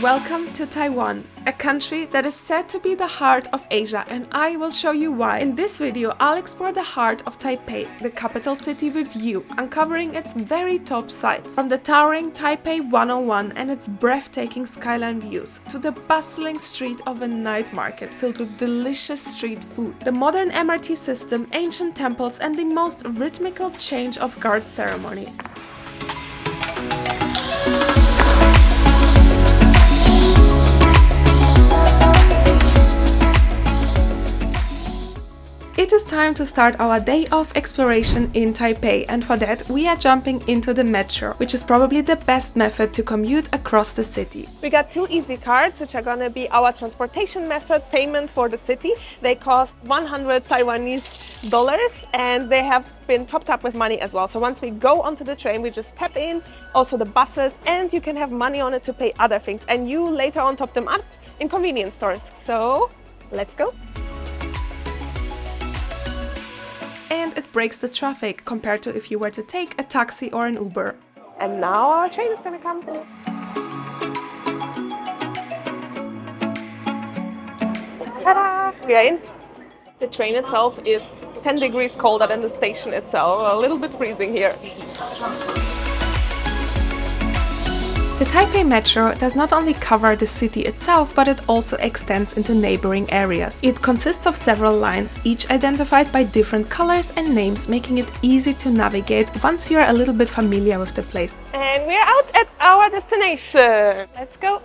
Welcome to Taiwan, a country that is said to be the heart of Asia, and I will show you why. In this video, I'll explore the heart of Taipei, the capital city with you, uncovering its very top sights. From the towering Taipei 101 and its breathtaking skyline views, to the bustling street of a night market filled with delicious street food, the modern MRT system, ancient temples, and the most rhythmical change of guard ceremony. It is time to start our day of exploration in Taipei, and for that we are jumping into the metro, which is probably the best method to commute across the city. We got two easy cards, which are gonna be our transportation method payment for the city. They cost 100 Taiwanese dollars and they have been topped up with money as well. So once we go onto the train, we just tap in, also the buses, and you can have money on it to pay other things. And you later on top them up in convenience stores. So let's go. And it breaks the traffic compared to if you were to take a taxi or an Uber. And now our train is gonna come. Ta-da! We are in. The train itself is 10 degrees colder than the station itself, a little bit freezing here. The Taipei Metro does not only cover the city itself, but it also extends into neighboring areas. It consists of several lines, each identified by different colors and names, making it easy to navigate once you are a little bit familiar with the place. And we're out at our destination. Let's go.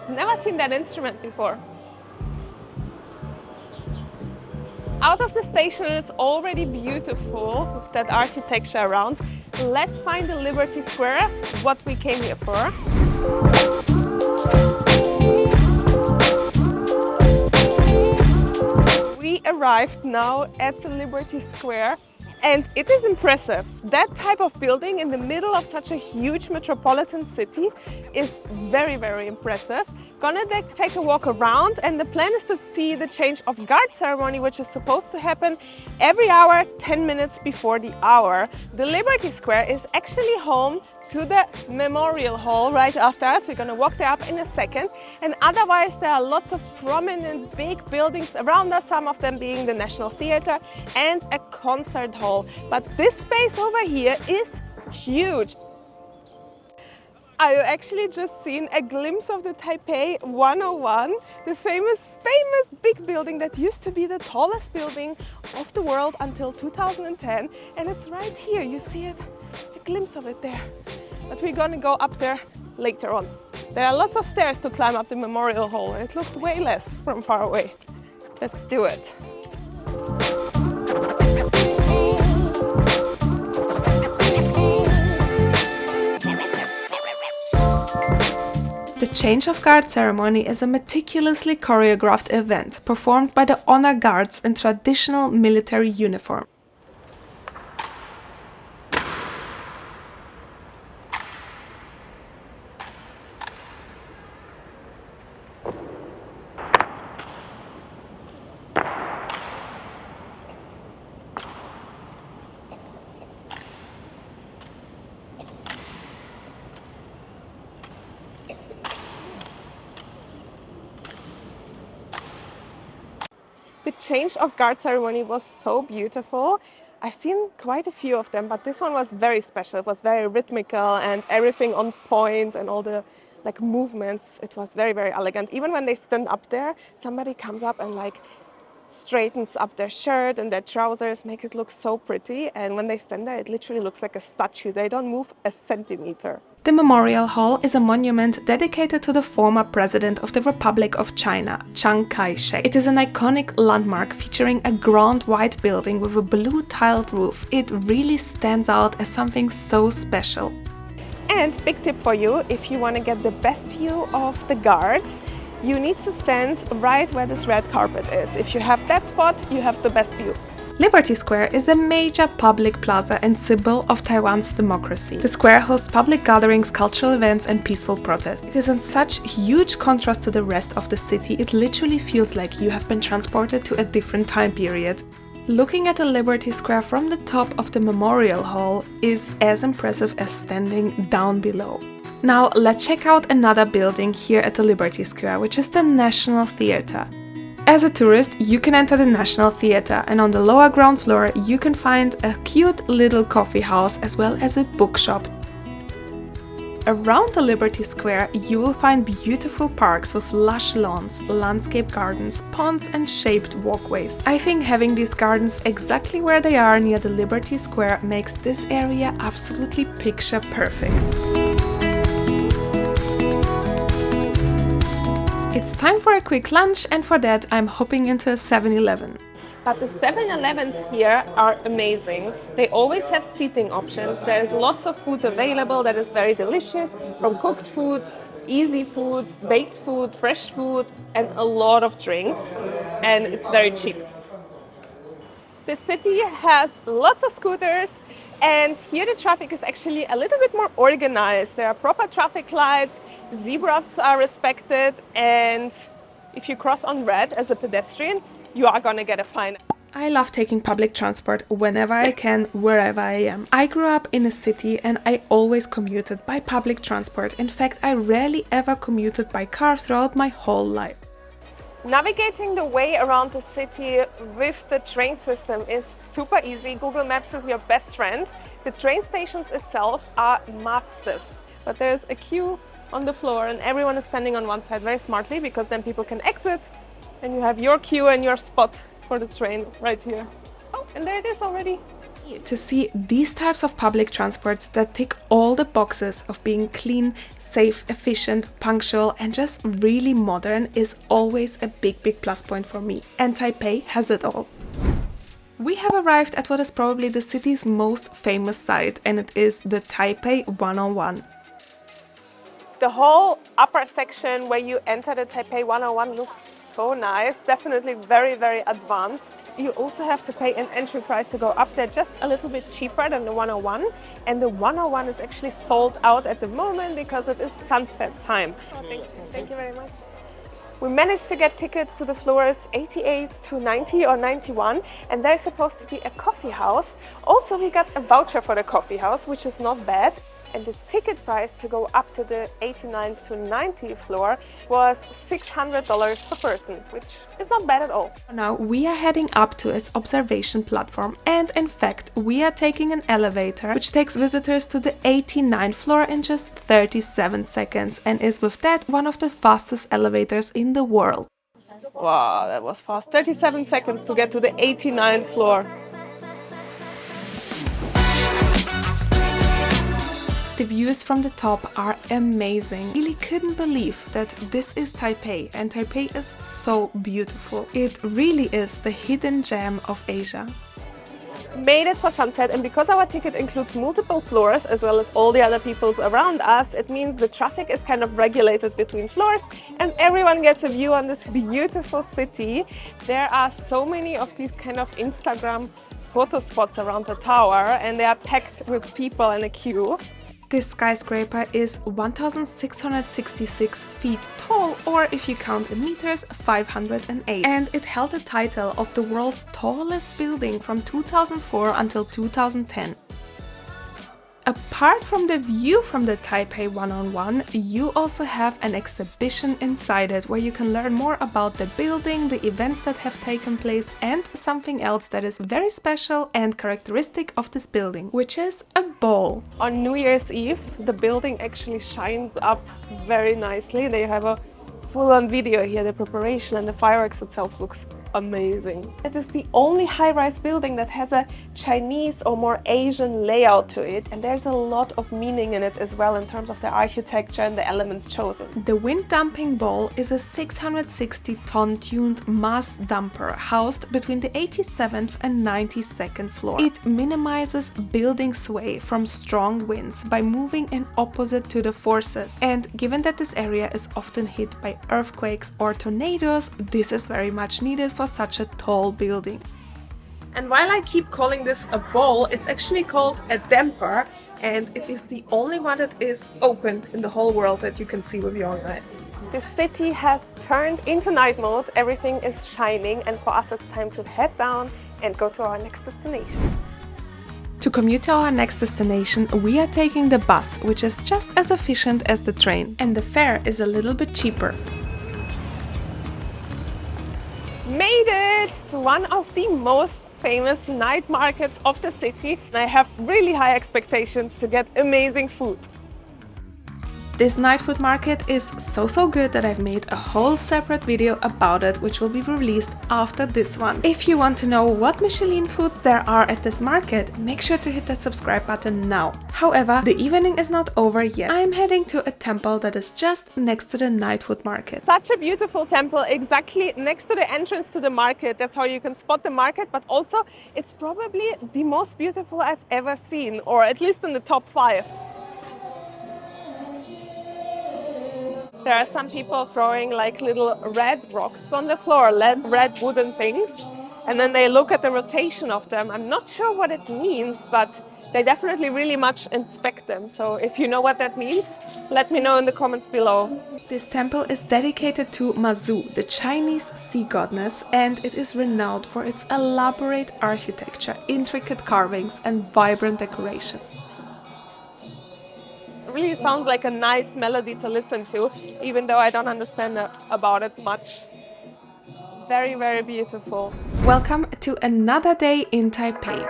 Never seen that instrument before. Out of the station, it's already beautiful with that architecture around. Let's find the Liberty Square, what we came here for. We arrived now at the Liberty Square. And it is impressive. That type of building in the middle of such a huge metropolitan city is very, very impressive. Gonna take a walk around, and the plan is to see the change of guard ceremony, which is supposed to happen every hour, 10 minutes before the hour. The Liberty Square is actually home to the Memorial Hall right after us. We're gonna walk there up in a second. And otherwise, there are lots of prominent big buildings around us, some of them being the National Theatre and a concert hall. But this space over here is huge. I've actually just seen a glimpse of the Taipei 101, the famous big building that used to be the tallest building of the world until 2010. And it's right here, you see it, a glimpse of it there. But we're gonna go up there later on. There are lots of stairs to climb up the Memorial Hall, and it looked way less from far away. Let's do it. The change of guard ceremony is a meticulously choreographed event performed by the honor guards in traditional military uniform. The change of guard ceremony was so beautiful. I've seen quite a few of them, but this one was very special. It was very rhythmical and everything on point, and all the movements. It was very, very elegant. Even when they stand up there, somebody comes up and straightens up their shirt and their trousers, make it look so pretty. And when they stand there, it literally looks like a statue. They don't move a centimeter. The Memorial Hall is a monument dedicated to the former president of the Republic of China, Chiang Kai-shek. It is an iconic landmark featuring a grand white building with a blue tiled roof. It really stands out as something so special. And big tip for you, if you want to get the best view of the guards, you need to stand right where this red carpet is. If you have that spot, you have the best view. Liberty Square is a major public plaza and symbol of Taiwan's democracy. The square hosts public gatherings, cultural events, and peaceful protests. It is in such huge contrast to the rest of the city, it literally feels like you have been transported to a different time period. Looking at the Liberty Square from the top of the Memorial Hall is as impressive as standing down below. Now let's check out another building here at the Liberty Square, which is the National Theatre. As a tourist, you can enter the National Theatre, and on the lower ground floor you can find a cute little coffee house as well as a bookshop. Around the Liberty Square you will find beautiful parks with lush lawns, landscape gardens, ponds and shaped walkways. I think having these gardens exactly where they are near the Liberty Square makes this area absolutely picture perfect. It's time for a quick lunch, and for that I'm hopping into a 7-Eleven. But the 7-Elevens here are amazing. They always have seating options. There's lots of food available that is very delicious, from cooked food, easy food, baked food, fresh food, and a lot of drinks. And it's very cheap. The city has lots of scooters, and here the traffic is actually a little bit more organized. There are proper traffic lights, zebras are respected, and if you cross on red as a pedestrian, you are gonna get a fine. I love taking public transport whenever I can, wherever I am. I grew up in a city and I always commuted by public transport. In fact, I rarely ever commuted by car throughout my whole life. Navigating the way around the city with the train system is super easy. Google Maps is your best friend. The train stations itself are massive, but there's a queue on the floor and everyone is standing on one side very smartly, because then people can exit and you have your queue and your spot for the train right here. Oh, and there it is already. To see these types of public transports that tick all the boxes of being clean, safe, efficient, punctual, and just really modern is always a big plus point for me. And Taipei has it all. We have arrived at what is probably the city's most famous site, and it is the Taipei 101. The whole upper section where you enter the Taipei 101 looks so nice, definitely very advanced. You also have to pay an entry price to go up there, just a little bit cheaper than the 101. And the 101 is actually sold out at the moment because it is sunset time. Oh, thank you very much. We managed to get tickets to the floors 88 to 90 or 91, and there's supposed to be a coffee house. Also, we got a voucher for the coffee house, which is not bad. And the ticket price to go up to the 89th to 90th floor was $600 per person, which is not bad at all. Now we are heading up to its observation platform, and in fact we are taking an elevator which takes visitors to the 89th floor in just 37 seconds and is with that one of the fastest elevators in the world. Wow, that was fast. 37 seconds to get to the 89th floor. The views from the top are amazing. Really couldn't believe that this is Taipei, and Taipei is so beautiful. It really is the hidden gem of Asia. Made it for sunset, and because our ticket includes multiple floors as well as all the other peoples around us, it means the traffic is kind of regulated between floors and everyone gets a view on this beautiful city. There are so many of these kind of Instagram photo spots around the tower, and they are packed with people in a queue. This skyscraper is 1,666 feet tall, or if you count in meters, 508. And it held the title of the world's tallest building from 2004 until 2010. Apart from the view from the Taipei 101, you also have an exhibition inside it where you can learn more about the building, the events that have taken place, and something else that is very special and characteristic of this building, which is a ball. On New Year's Eve, the building actually shines up very nicely. They have a full-on video here. The preparation and the fireworks itself looks amazing. It is the only high-rise building that has a Chinese or more Asian layout to it, and there's a lot of meaning in it as well in terms of the architecture and the elements chosen. The wind-dumping ball is a 660-ton tuned mass dumper housed between the 87th and 92nd floor. It minimizes building sway from strong winds by moving in opposite to the forces, and given that this area is often hit by earthquakes or tornadoes, this is very much needed for such a tall building. And while I keep calling this a bowl, it's actually called a damper, and it is the only one that is open in the whole world that you can see with your own eyes. The city has turned into night mode, everything is shining, and for us it's time to head down and go to our next destination. To commute to our next destination, we are taking the bus, which is just as efficient as the train, and the fare is a little bit cheaper. Made it to one of the most famous night markets of the city. I have really high expectations to get amazing food. This night food market is so good that I've made a whole separate video about it, which will be released after this one. If you want to know what Michelin foods there are at this market, make sure to hit that subscribe button now. However, the evening is not over yet. I'm heading to a temple that is just next to the night food market. Such a beautiful temple exactly next to the entrance to the market. That's how you can spot the market, but also it's probably the most beautiful I've ever seen, or at least in the top 5. There are some people throwing like little red rocks on the floor, red wooden things, and then they look at the rotation of them. I'm not sure what it means, but they definitely really much inspect them. So if you know what that means, let me know in the comments below. This temple is dedicated to Mazu, the Chinese sea goddess, and it is renowned for its elaborate architecture, intricate carvings, and vibrant decorations. It really sounds like a nice melody to listen to, even though I don't understand about it much. Very beautiful. Welcome to another day in Taipei.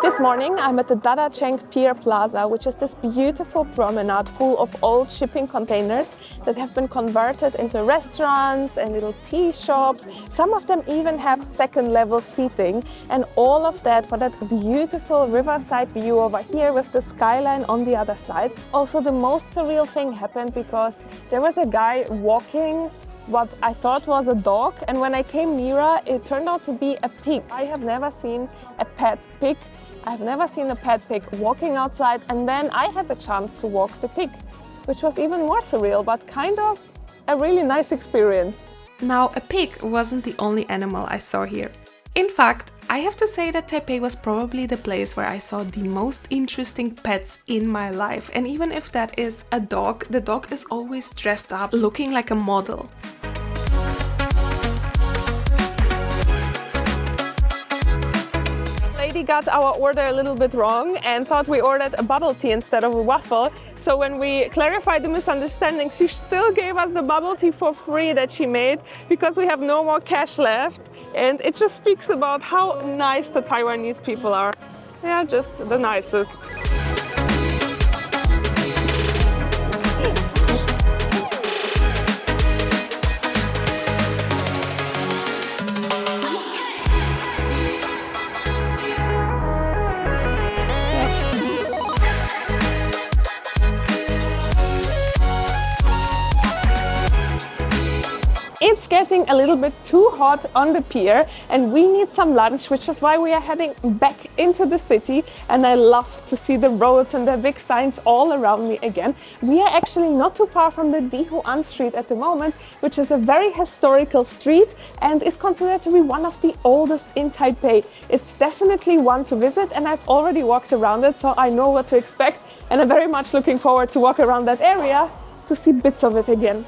This morning I'm at the Dadaocheng Pier Plaza, which is this beautiful promenade full of old shipping containers that have been converted into restaurants and little tea shops. Some of them even have second-level seating, and all of that for that beautiful riverside view over here with the skyline on the other side. Also, the most surreal thing happened because there was a guy walking what I thought was a dog, and when I came nearer it turned out to be a pig. I have never seen a pet pig. I've never seen a pet pig walking outside, and then I had the chance to walk the pig, which was even more surreal, but kind of a really nice experience. Now, a pig wasn't the only animal I saw here. In fact, I have to say that Taipei was probably the place where I saw the most interesting pets in my life. And even if that is a dog, the dog is always dressed up, looking like a model. Lady got our order a little bit wrong and thought we ordered a bubble tea instead of a waffle. So when we clarified the misunderstanding, she still gave us the bubble tea for free that she made because we have no more cash left. And it just speaks about how nice the Taiwanese people are. They are just the nicest. It's getting a little bit too hot on the pier and we need some lunch, which is why we are heading back into the city, and I love to see the roads and the big signs all around me again. We are actually not too far from the Tianhou Street at the moment, which is a very historical street and is considered to be one of the oldest in Taipei. It's definitely one to visit, and I've already walked around it, so I know what to expect, and I'm very much looking forward to walk around that area to see bits of it again.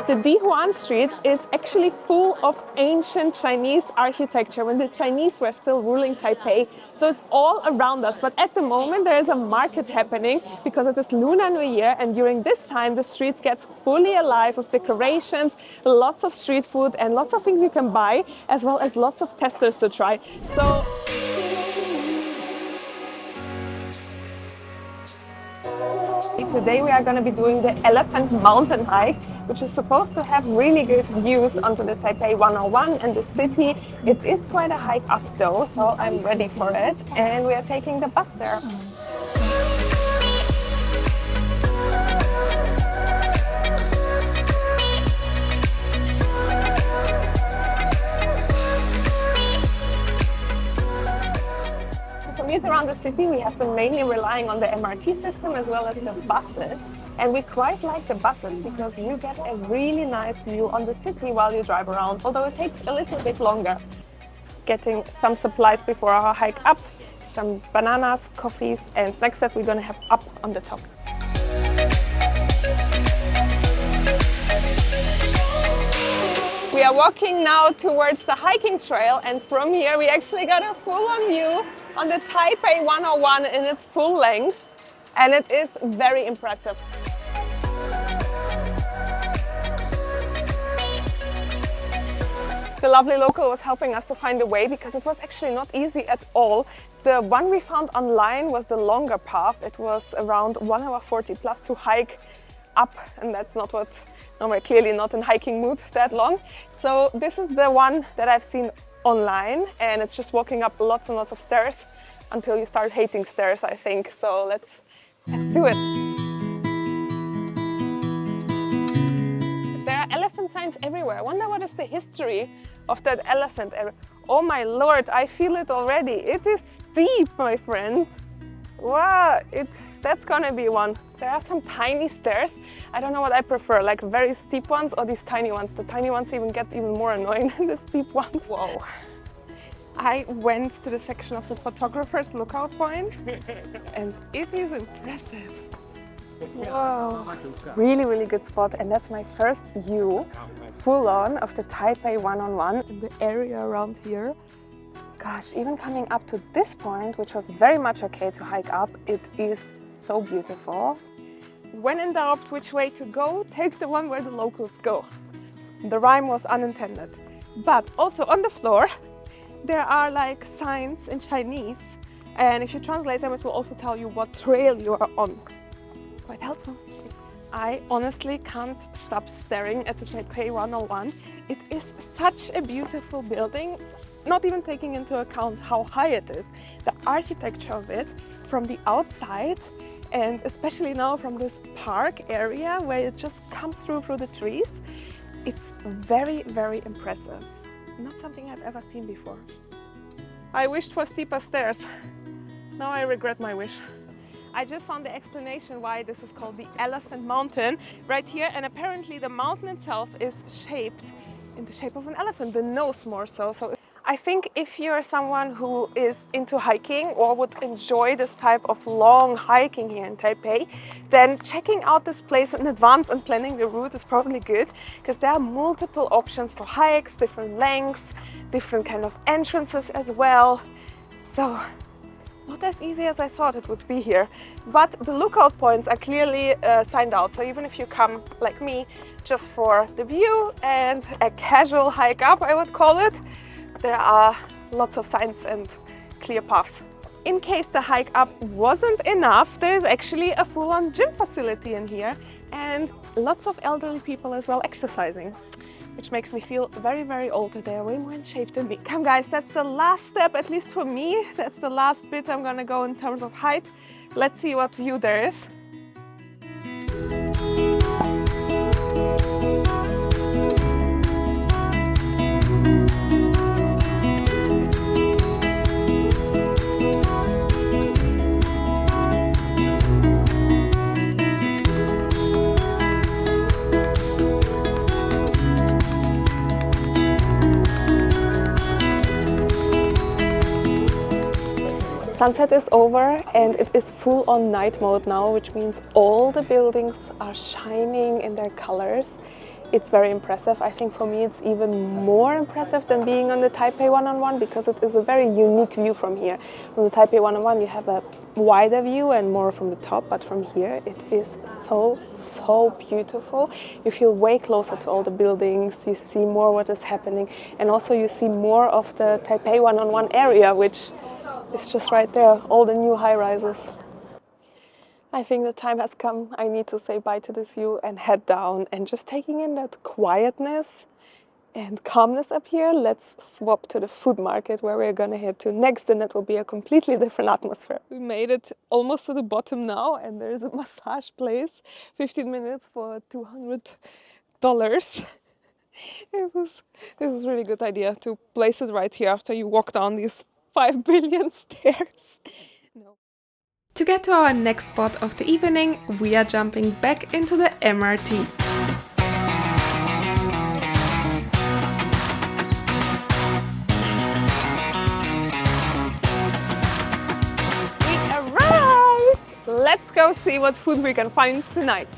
The Tianhou Street is actually full of ancient Chinese architecture when the Chinese were still ruling Taipei. So it's all around us, but at the moment there is a market happening because it is Lunar New Year, and during this time the street gets fully alive with decorations, lots of street food and lots of things you can buy, as well as lots of testers to try. So today we are going to be doing the Elephant Mountain Hike, which is supposed to have really good views onto the Taipei 101 and the city. It is quite a hike up though, so I'm ready for it, and we are taking the bus there. To commute around the city, we have been mainly relying on the MRT system as well as the buses. And we quite like the buses because you get a really nice view on the city while you drive around, although it takes a little bit longer. Getting some supplies before our hike up, some bananas, coffees and snacks that we're going to have up on the top. We are walking now towards the hiking trail, and from here we actually got a full-on view on the Taipei 101 in its full length, and it is very impressive. The lovely local was helping us to find a way because it was actually not easy at all. The one we found online was the longer path. It was around 1 hour 40 plus to hike up, and that's not what, no, we're clearly not in hiking mood that long. So this is the one that I've seen online, and it's just walking up lots and lots of stairs until you start hating stairs, I think. So let's do it. There are elephant signs everywhere. I wonder what is the history of that elephant. Oh my lord, I feel it already. It is steep, my friend. Wow, that's gonna be one. There are some tiny stairs. I don't know what I prefer, like very steep ones or these tiny ones. The tiny ones even get even more annoying than the steep ones. Whoa. I went to the section of the photographer's lookout point and it is impressive. Whoa, really, really good spot. And that's my first view, full on, of the Taipei 101 in the area around here. Gosh, even coming up to this point, which was very much okay to hike up, it is so beautiful. When in doubt which way to go, take the one where the locals go. The rhyme was unintended. But also on the floor, there are like signs in Chinese. And if you translate them, it will also tell you what trail you are on. Quite helpful. I honestly can't stop staring at the Taipei 101. It is such a beautiful building, not even taking into account how high it is. The architecture of it from the outside, and especially now from this park area where it just comes through the trees, it's very, very impressive. Not something I've ever seen before. I wished for steeper stairs. Now I regret my wish. I just found the explanation why this is called the Elephant Mountain right here, and apparently the mountain itself is shaped in the shape of an elephant, the nose more so. So I think if you're someone who is into hiking or would enjoy this type of long hiking here in Taipei, then checking out this place in advance and planning the route is probably good, because there are multiple options for hikes, different lengths, different kind of entrances as well. So not as easy as I thought it would be here, but the lookout points are clearly signed out. So even if you come like me just for the view and a casual hike up, I would call it, there are lots of signs and clear paths. In case the hike up wasn't enough, there is actually a full-on gym facility in here and lots of elderly people as well exercising, which makes me feel very, very old. They're way more in shape than me. Come guys, that's the last step, at least for me. That's the last bit I'm gonna go in terms of height. Let's see what view there is. Sunset is over and it is full on night mode now, which means all the buildings are shining in their colors. It's very impressive. I think for me it's even more impressive than being on the Taipei 101 because it is a very unique view from here. From the Taipei 101 you have a wider view and more from the top, but from here it is so beautiful. You feel way closer to all the buildings, you see more what is happening, and also you see more of the Taipei 101 area, which is just right there, all the new high-rises. I think the time has come. I need to say bye to this view and head down, and just taking in that quietness and calmness up here, let's swap to the food market where we're gonna head to next, and that will be a completely different atmosphere. We made it almost to the bottom now, and there's a massage place, 15 minutes for $200. This is a really good idea to place it right here after you walk down these 5 billion stairs. No. To get to our next spot of the evening, we are jumping back into the MRT. Let's go see what food we can find tonight.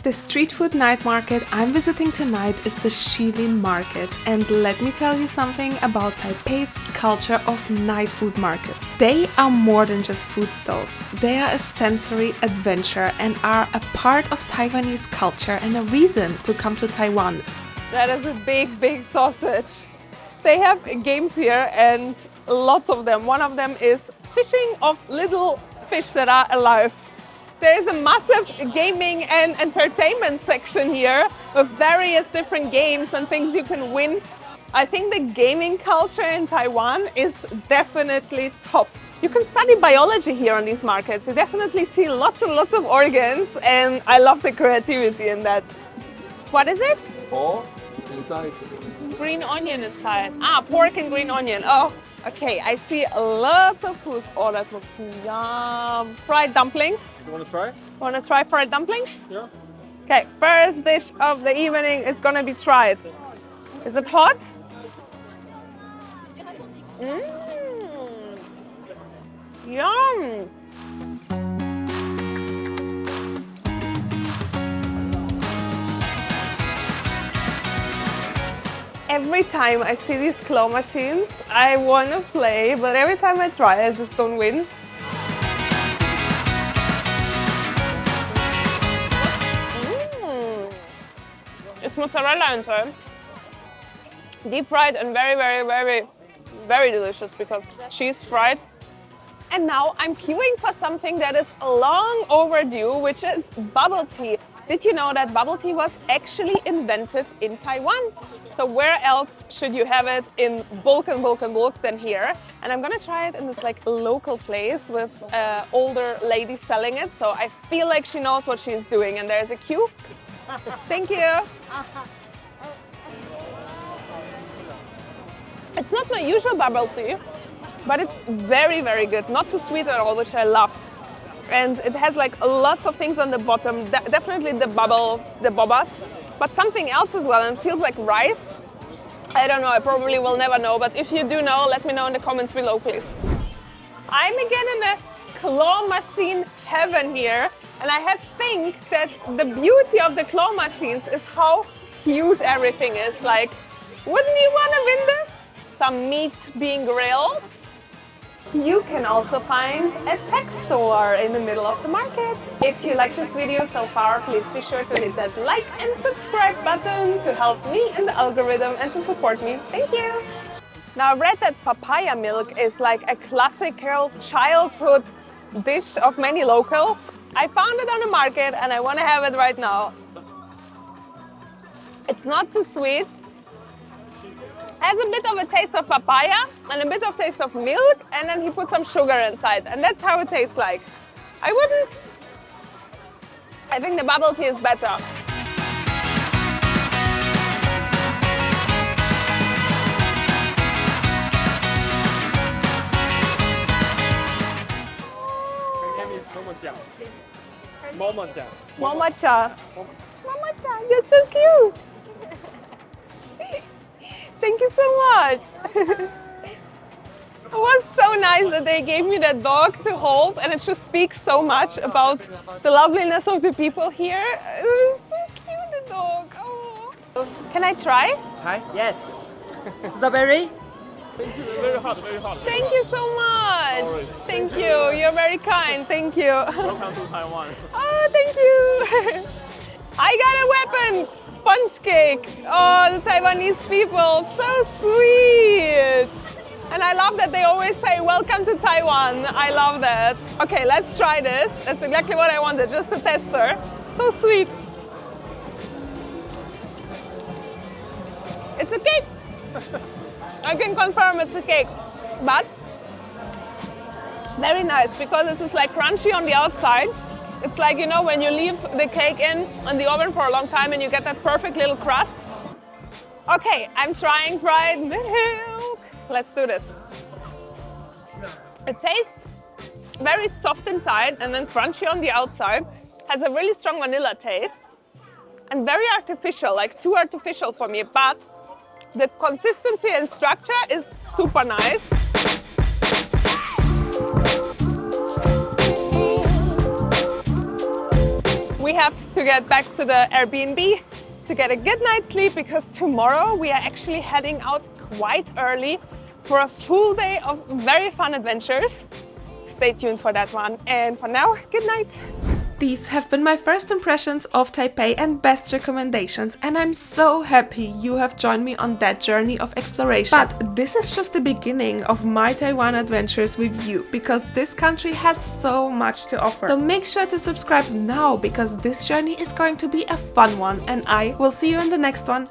The street food night market I'm visiting tonight is the Shilin market, and let me tell you something about Taipei's culture of night food markets. They are more than just food stalls. They are a sensory adventure and are a part of Taiwanese culture and a reason to come to Taiwan. That is a big sausage. They have games here and lots of them. One of them is fishing of little fish that are alive. There is a massive gaming and entertainment section here with various different games and things you can win. I think the gaming culture in Taiwan is definitely top. You can study biology here on these markets. You definitely see lots and lots of organs, and I love the creativity in that. What is it? Pork inside. Green onion inside. Ah, pork and green onion. Oh, okay. I see lots of food. Oh, that looks yum. Fried dumplings. You want to try? Want to try fried dumplings? Yeah. Okay, first dish of the evening is gonna be tried. Is it hot? Yum! Every time I see these claw machines, I want to play, but every time I try, I just don't win. It's mozzarella inside. Deep fried and very delicious because cheese fried. And now I'm queuing for something that is long overdue, which is bubble tea. Did you know that bubble tea was actually invented in Taiwan? So where else should you have it in bulk than here? And I'm gonna try it in this like local place with older lady selling it. So I feel like she knows what she's doing, and there's a queue. Thank you. It's not my usual bubble tea, but it's very good. Not too sweet at all, which I love. And it has like lots of things on the bottom. Definitely the bobas, but something else as well. And it feels like rice. I don't know, I probably will never know, but if you do know, let me know in the comments below, please. I'm again in a claw machine heaven here. And I think that the beauty of the claw machines is how cute everything is. Like, wouldn't you want to win this? Some meat being grilled. You can also find a tech store in the middle of the market. If you like this video so far, please be sure to hit that like and subscribe button to help me in the algorithm and to support me. Thank you! Now, I read that papaya milk is like a classical childhood dish of many locals. I found it on the market and I want to have it right now. It's not too sweet. Has a bit of a taste of papaya and a bit of taste of milk, and then he put some sugar inside, and that's how it tastes like. I think the bubble tea is better. Her name is Momo-chan. Momo-chan. Momo-chan, you're so cute. Thank you so much. It was so nice that they gave me that dog to hold, and it just speaks so much about the loveliness of the people here. It was so cute, the dog. Oh. Can I try? Hi, yes. Strawberry? Very hot, very hot. Thank you so much. Thank you. You're very kind. Thank you. Welcome to Taiwan. Oh, thank you. I got a weapon. Sponge cake. Oh, the Taiwanese people, so sweet. And I love that they always say, welcome to Taiwan. I love that. Okay, let's try this. That's exactly what I wanted, just a tester. So sweet. It's a cake. I can confirm it's a cake. But very nice because it is like crunchy on the outside. It's like, you know, when you leave the cake in the oven for a long time and you get that perfect little crust. Okay, I'm trying fried milk. Let's do this. It tastes very soft inside and then crunchy on the outside. Has a really strong vanilla taste and very artificial, like too artificial for me, but the consistency and structure is super nice. We have to get back to the Airbnb to get a good night's sleep because tomorrow we are actually heading out quite early for a full day of very fun adventures. Stay tuned for that one. And for now, good night. These have been my first impressions of Taipei and best recommendations, and I'm so happy you have joined me on that journey of exploration. But this is just the beginning of my Taiwan adventures with you, because this country has so much to offer. So make sure to subscribe now, because this journey is going to be a fun one, and I will see you in the next one.